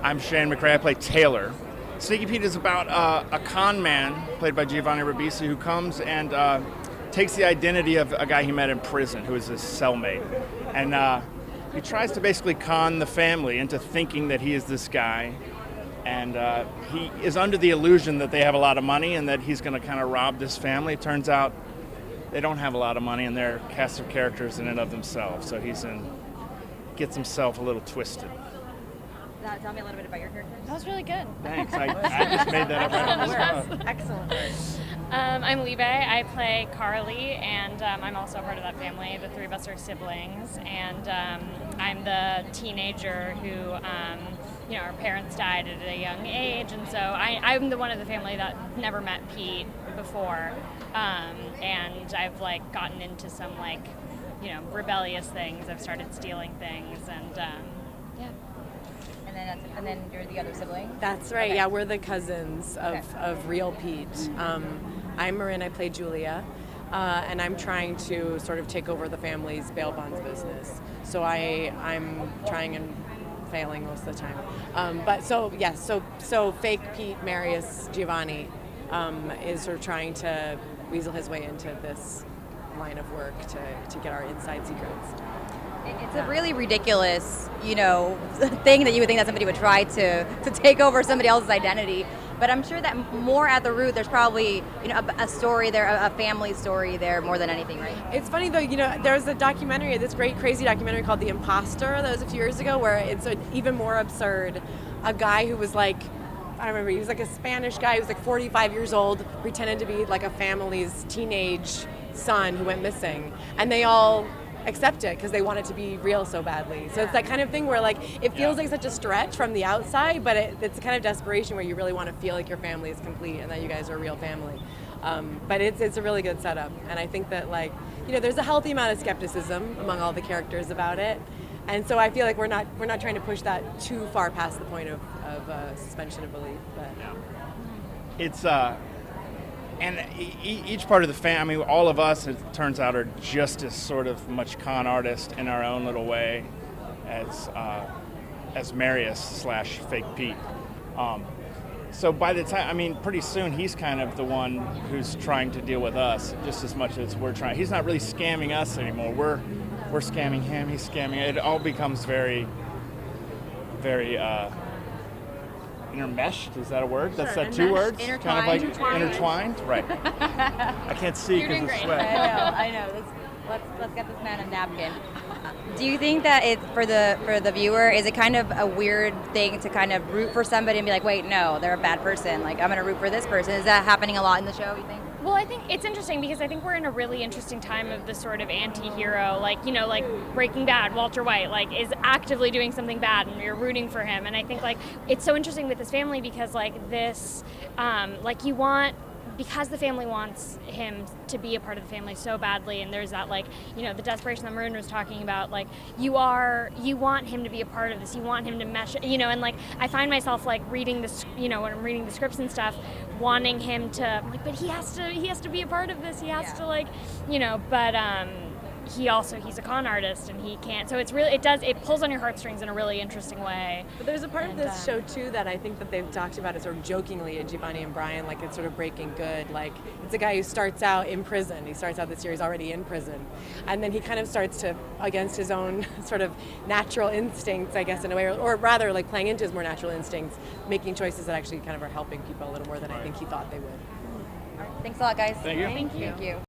I'm Shane McRae. I play Taylor. Sneaky Pete is about a con man, played by Giovanni Ribisi, who comes and takes the identity of a guy he met in prison, who is his cellmate. And he tries to basically con the family into thinking that he is this guy. And he is under the illusion that they have a lot of money and that he's going to kind of rob this family. It turns out they don't have a lot of money, and they're cast of characters in and of themselves. So gets himself a little twisted. Tell me a little bit about your character. That was really good. Thanks. I just made that up right on the spot. Excellent. I'm Libe. I play Carly, and I'm also a part of that family. The three of us are siblings, and I'm the teenager who, our parents died at a young age, and so I'm the one of the family that never met Pete before, and I've gotten into some rebellious things. I've started stealing things, and yeah. And then you're the other sibling? That's right. Okay. Yeah, we're the cousins of real Pete. I'm Marin. I play Julia, and I'm trying to sort of take over the family's bail bonds business. So I'm trying and failing most of the time. So fake Pete Marius Giovanni is sort of trying to weasel his way into this line of work to get our inside secrets. It's a really ridiculous, thing that you would think that somebody would try to take over somebody else's identity. But I'm sure that more at the root, there's probably, a story there, a family story there more than anything, right? It's funny though, there's a documentary, this great crazy documentary called The Imposter that was a few years ago, where it's even more absurd. A guy who was I remember he was a Spanish guy who was 45 years old, pretended to be a family's teenage son who went missing, and they all accept it because they want it to be real so badly. So it's that kind of thing where it feels like such a stretch from the outside, but it's a kind of desperation where you really want to feel like your family is complete and that you guys are a real family. But it's a really good setup, and I think that there's a healthy amount of skepticism among all the characters about it, and so I feel like we're not trying to push that too far past the point of suspension of belief. But It's and each part of the family, all of us, it turns out, are just as sort of much con artists in our own little way as Marius / fake Pete. So by the time, pretty soon he's kind of the one who's trying to deal with us just as much as we're trying. He's not really scamming us anymore. We're scamming him. He's scamming. It all becomes very, very. Intermeshed, is that a word? That's Sure. that two words? Intertwined. Intertwined? Right. I can't see because of sweat. I know. Let's get this man a napkin. Do you think that for the viewer, is it kind of a weird thing to kind of root for somebody and be like, wait, no, they're a bad person. I'm going to root for this person. Is that happening a lot in the show, you think? Well, I think it's interesting because I think we're in a really interesting time of the sort of anti-hero, like Breaking Bad, Walter White, is actively doing something bad and you're rooting for him. And I think it's so interesting with this family because this, you want, because the family wants him to be a part of the family so badly, and there's that the desperation that Maroon was talking about, you want him to be a part of this, you want him to mesh, and I find myself reading this, when I'm reading the scripts and stuff, wanting him to, but he has to be a part of this, he has to but he's a con artist and he can't, so it's really, it pulls on your heartstrings in a really interesting way. But there's a part of this show too that I think that they've talked about it sort of jokingly in Giovanni and Brian, it's sort of Breaking Good. It's a guy who starts out in prison. He starts out the series already in prison, and then he kind of starts to, against his own sort of natural instincts, I guess, in a way, or rather playing into his more natural instincts, making choices that actually kind of are helping people a little more than I think he thought they would. All right, thanks a lot, guys. Thank you. Thank you. Thank you.